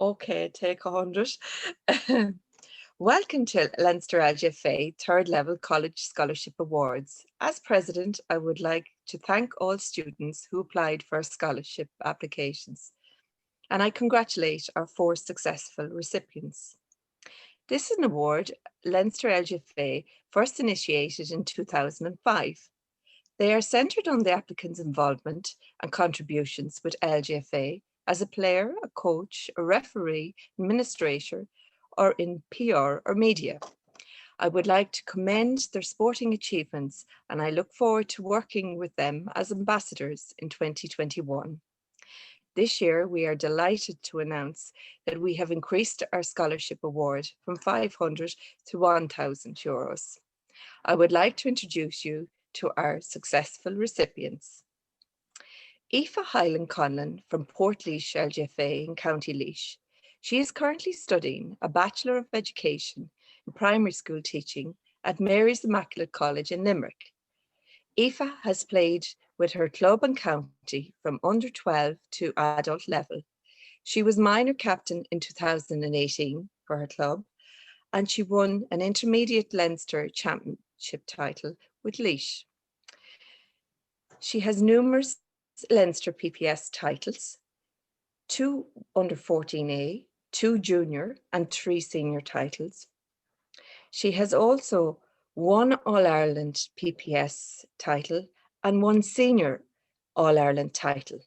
Okay, take 100. Welcome to Leinster LGFA Third Level College Scholarship Awards. As President, I would like to thank all students who applied for scholarship applications, and I congratulate our 4 successful recipients. This is an award Leinster LGFA first initiated in 2005. They are centred on the applicant's involvement and contributions with LGFA as a player, a coach, a referee, administrator, or in PR or media. I would like to commend their sporting achievements, and I look forward to working with them as ambassadors in 2021. This year, we are delighted to announce that we have increased our scholarship award from 500 to €1,000. I would like to introduce you to our successful recipients. Aoife Hyland-Conlan from Portlaoise LGFA in County Laois. She is currently studying a Bachelor of Education in Primary School Teaching at Mary's Immaculate College in Limerick. Aoife has played with her club and county from under 12 to adult level. She was minor captain in 2018 for her club, and she won an intermediate Leinster championship title with Laois. She has numerous Leinster PPS titles, 2 under 14A, 2 junior and 3 senior titles. She has also 1 All-Ireland PPS title and 1 senior All-Ireland title,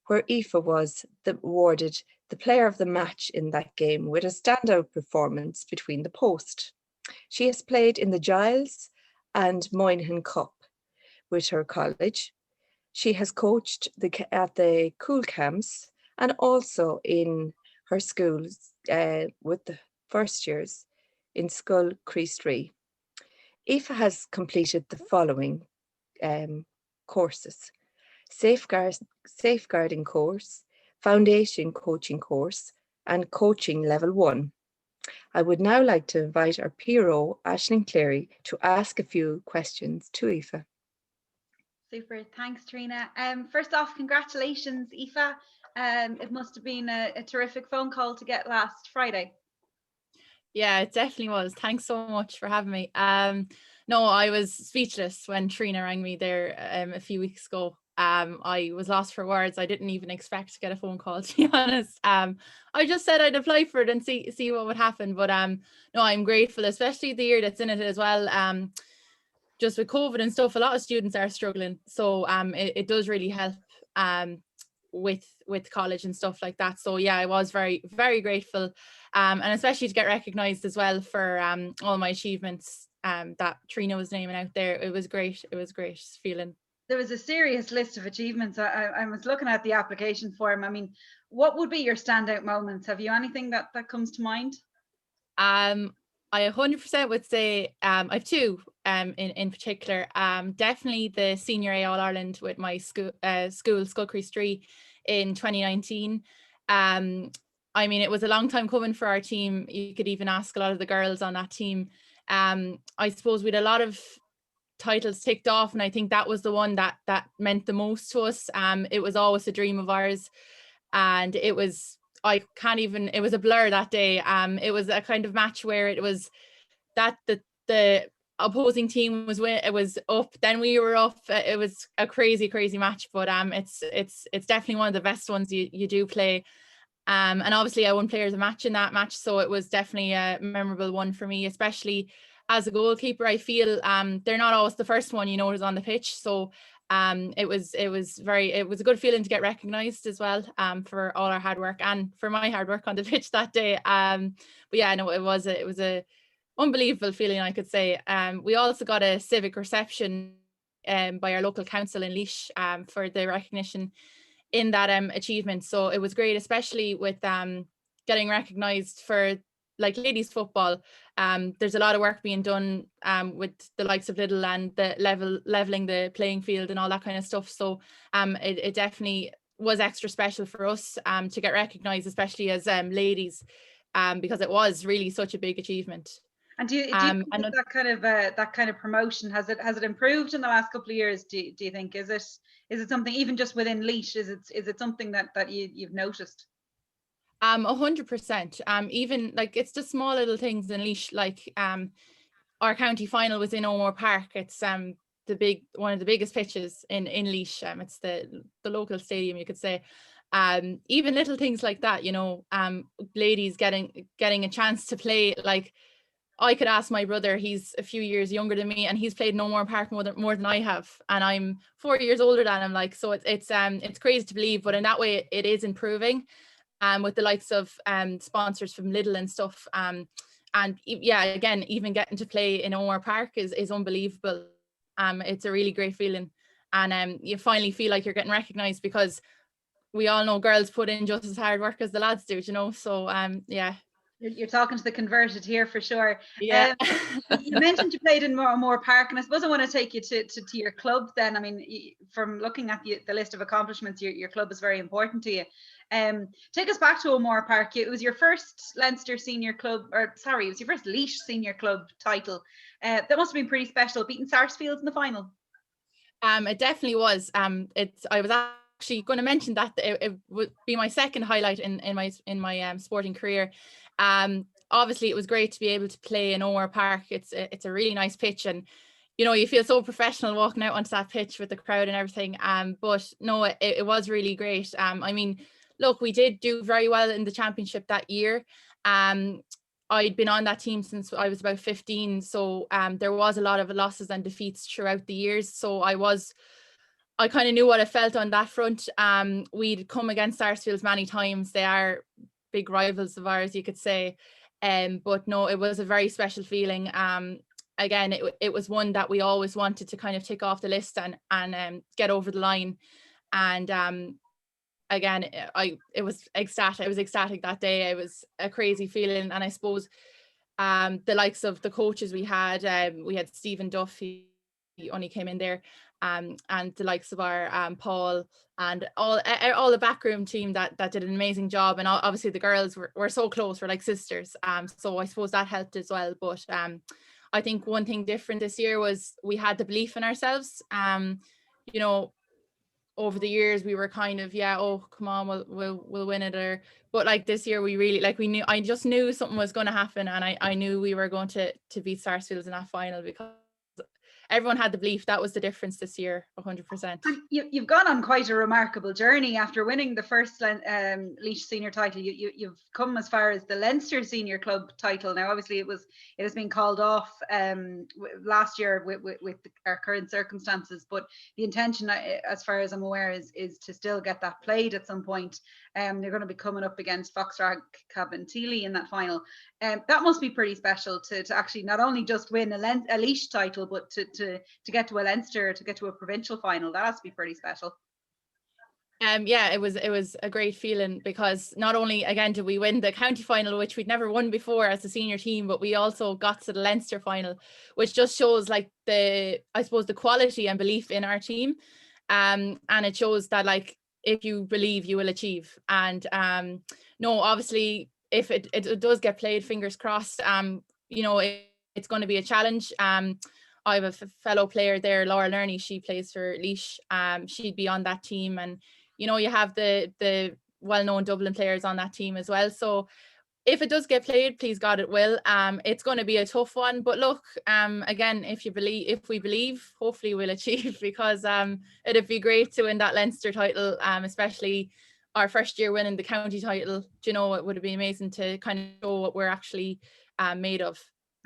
where Aoife was awarded the player of the match in that game with a standout performance between the post. She has played in the Giles and Moynihan Cup with her college. She has coached at the Cool Camps and also in her schools with the first years in Scoil Creastree. Aoife has completed the following courses: safeguarding course, foundation coaching course, and coaching level 1. I would now like to invite our PRO, Aisling Cleary, to ask a few questions to Aoife. Super, thanks Trina. First off, congratulations Aoife. It must have been a terrific phone call to get last Friday. Yeah, it definitely was. Thanks so much for having me. No, I was speechless when Trina rang me there a few weeks ago. I was lost for words. I didn't even expect to get a phone call, to be honest. I just said I'd apply for it and see what would happen. But no, I'm grateful, especially the year that's in it as well. Just with COVID and stuff, a lot of students are struggling. So it does really help with college and stuff like that. So yeah, I was very, very grateful. And especially to get recognised as well for all my achievements that Trina was naming out there. It was great. It was great feeling. There was a serious list of achievements. I was looking at the application form. I mean, what would be your standout moments? Have you anything that comes to mind? I 100% would say I have 2 in particular. Definitely the Senior A All-Ireland with my school, Scoil Creastree in 2019. I mean, it was a long time coming for our team. You could even ask a lot of the girls on that team. I suppose we had a lot of titles ticked off, and I think that was the one that meant the most to us. It was always a dream of ours, and it was, I can't even, it was a blur that day. It was a kind of match where it was that the opposing team was up, then we were up. It was a crazy match, but it's definitely one of the best ones you do play. And obviously I won player of the match in that match, so it was definitely a memorable one for me, especially as a goalkeeper. I feel they're not always the first one, who's on the pitch. So it was a good feeling to get recognised as well for all our hard work and for my hard work on the pitch that day. But yeah, no, it was a unbelievable feeling, I could say. We also got a civic reception by our local council in Laois for the recognition in that achievement. So it was great, especially with getting recognised for like ladies football. There's a lot of work being done with the likes of Lidl and the leveling the playing field and all that kind of stuff. So it definitely was extra special for us to get recognised, especially as ladies, because it was really such a big achievement. And do you think that kind of promotion has it improved in the last couple of years? Do you think is it something even just within Laois? Is it something that you've noticed? 100%. Even like it's the small little things in Laois, like our county final was in O'More Park. It's one of the biggest pitches in Laois. It's the local stadium, you could say. Even little things like that, ladies getting a chance to play. Like I could ask my brother, he's a few years younger than me, and he's played in O'More Park more than I have, and I'm 4 years older than him. Like, so it's crazy to believe, but in that way it is improving. With the likes of sponsors from Lidl and stuff. And yeah, again, even getting to play in O'More Park is unbelievable. It's a really great feeling, and you finally feel like you're getting recognised, because we all know girls put in just as hard work as the lads do, so yeah. You're talking to the converted here for sure. Yeah. You mentioned you played in Moore Park, and I suppose I want to take you to your club then. I mean, from looking at the list of accomplishments, your club is very important to you. Take us back to O'More Park. It was your first Leinster senior club, it was your first Laois senior club title. That must have been pretty special, beating Sarsfields in the final. It definitely was. I was actually going to mention that it would be my second highlight in my sporting career. Obviously it was great to be able to play in O'More Park. It's a really nice pitch, and you feel so professional walking out onto that pitch with the crowd and everything. But no, it was really great. I mean, look, we did do very well in the championship that year. I'd been on that team since I was about 15, so there was a lot of losses and defeats throughout the years. So I kind of knew what I felt on that front. We'd come against Sarsfields many times. They are big rivals of ours, you could say. But no, it was a very special feeling. Again, it was one that we always wanted to kind of tick off the list and get over the line. And again, it was ecstatic. I was ecstatic that day. It was a crazy feeling. And I suppose the likes of the coaches we had Stephen Duff, he only came in there, and the likes of our Paul and all the backroom team that did an amazing job. And obviously the girls were so close, we're like sisters. So I suppose that helped as well. But I think one thing different this year was we had the belief in ourselves. Over the years we were kind of, oh come on, we'll win it, but like this year we really, like, I just knew something was going to happen, and I knew we were going to beat Sarsfields in that final, because everyone had the belief. That was the difference this year, 100%. And you've gone on quite a remarkable journey after winning the first Laois senior title. You've come as far as the Leinster senior club title. Now, obviously, it has been called off last year with our current circumstances. But the intention, as far as I'm aware, is to still get that played at some point. They're going to be coming up against Foxrag Cabinteely in that final. That must be pretty special to actually not only just win a Laois title, but to get to a Leinster, to get to a provincial final. That has to be pretty special. Yeah, it was a great feeling, because not only again did we win the county final, which we'd never won before as a senior team, but we also got to the Leinster final, which just shows like the quality and belief in our team. And it shows that, like, if you believe, you will achieve. And no, obviously if it does get played, fingers crossed, it's going to be a challenge. I have a fellow player there, Laura Lerney, she plays for Laois. She'd be on that team, and you have the well-known Dublin players on that team as well. So if it does get played, please God it will. It's going to be a tough one, but look, again, if we believe, hopefully we'll achieve, because it'd be great to win that Leinster title, especially our first year winning the county title. It would be amazing to kind of show what we're actually made of.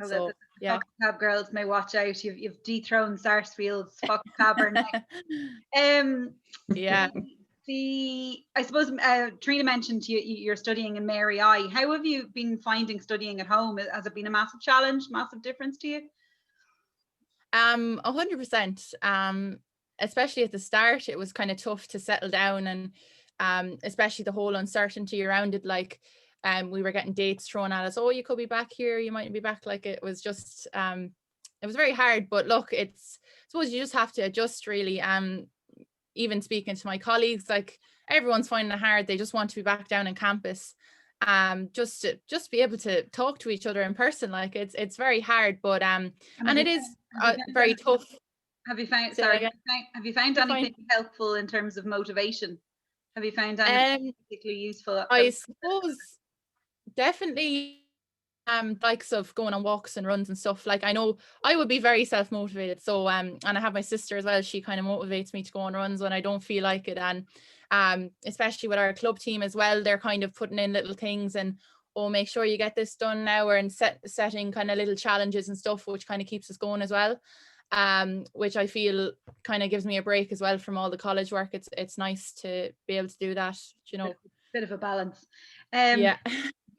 So yeah, Fox Cab girls may watch out. You've dethroned Sarsfields, Fox Cavern. Yeah. I suppose Trina mentioned you're studying in Mary I. How have you been finding studying at home? Has it been a massive challenge, massive difference to you? 100%. Especially at the start, it was kind of tough to settle down, and especially the whole uncertainty around it. Like, we were getting dates thrown at us. Oh, you could be back here, you mightn't be back. Like, it was just, it was very hard. But look, I suppose you just have to adjust, really. Even speaking to my colleagues, like, everyone's finding it hard. They just want to be back down on campus, just to be able to talk to each other in person. Like, it's very hard, but and it is very tough. Have you found anything helpful in terms of motivation? Have you found anything particularly useful? I suppose definitely likes of going on walks and runs and stuff. Like, I know I would be very self-motivated, so and I have my sister as well. She kind of motivates me to go on runs when I don't feel like it, and especially with our club team as well, they're kind of putting in little things and, oh, make sure you get this done now, and setting kind of little challenges and stuff, which kind of keeps us going as well, which I feel kind of gives me a break as well from all the college work. It's nice to be able to do that, you know. Bit of a balance. Yeah.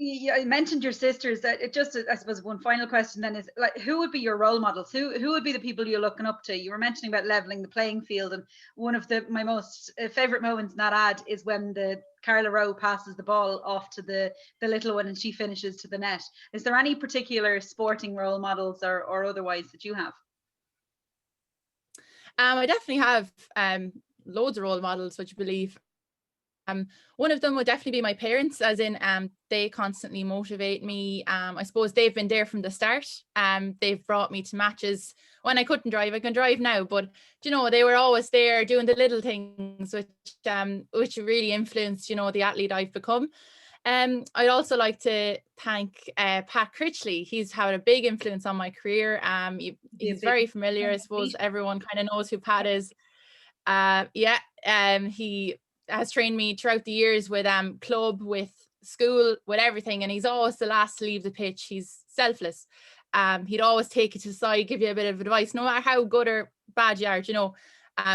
You mentioned your sisters. That it just, I suppose, one final question then is, like, who would be your role models? Who would be the people you're looking up to? You were mentioning about leveling the playing field, and one of my most favorite moments in that ad is when the Carla Rowe passes the ball off to the little one and she finishes to the net. Is there any particular sporting role models or otherwise that you have? I definitely have loads of role models, would you believe? One of them would definitely be my parents, as in they constantly motivate me. I suppose they've been there from the start. They've brought me to matches when I couldn't drive. I can drive now, but you know, they were always there doing the little things, which really influenced, you know, the athlete I've become. I'd also like to thank Pat Critchley. He's had a big influence on my career. He's very familiar. I suppose everyone kind of knows who Pat is. He has trained me throughout the years with club, with school, with everything, and he's always the last to leave the pitch. He's selfless. He'd always take you to the side, give you a bit of advice, no matter how good or bad you are, you know,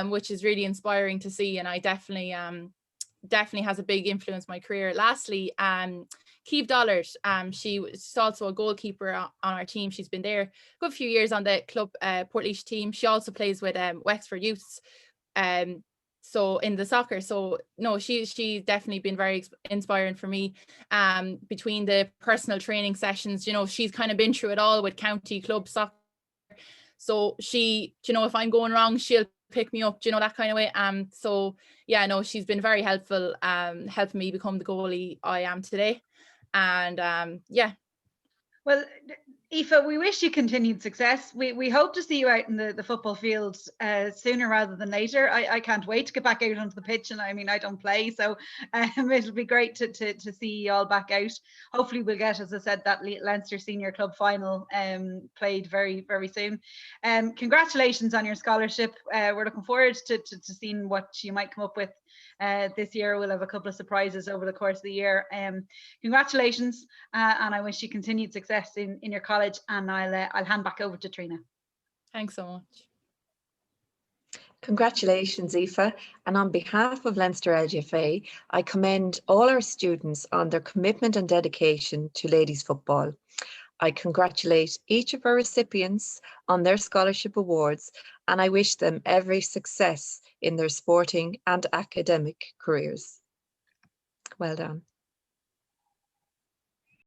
which is really inspiring to see. And I definitely has a big influence on my career. Lastly, Keeve Dollard, she's also a goalkeeper on our team. She's been there a good few years on the club Portlaoise team. She also plays with Wexford Youths, so in the soccer. So no, she's definitely been very inspiring for me. Between the personal training sessions, you know, she's kind of been through it all with county club soccer. So she, you know, if I'm going wrong, she'll pick me up, you know, that kind of way. So yeah, no, she's been very helpful, helping me become the goalie I am today. And yeah. Well, Aoife, we wish you continued success. We hope to see you out in the football field sooner rather than later. I can't wait to get back out onto the pitch, and I mean, I don't play, so it'll be great to see you all back out. Hopefully we'll get, as I said, that Leinster Senior Club final played very, very soon. Congratulations on your scholarship. We're looking forward to seeing what you might come up with this year. We'll have a couple of surprises over the course of the year. Congratulations, and I wish you continued success in your college, and I'll hand back over to Trina. Thanks so much. Congratulations, Aoife. And on behalf of Leinster LGFA, I commend all our students on their commitment and dedication to ladies football. I congratulate each of our recipients on their scholarship awards, and I wish them every success in their sporting and academic careers. Well done.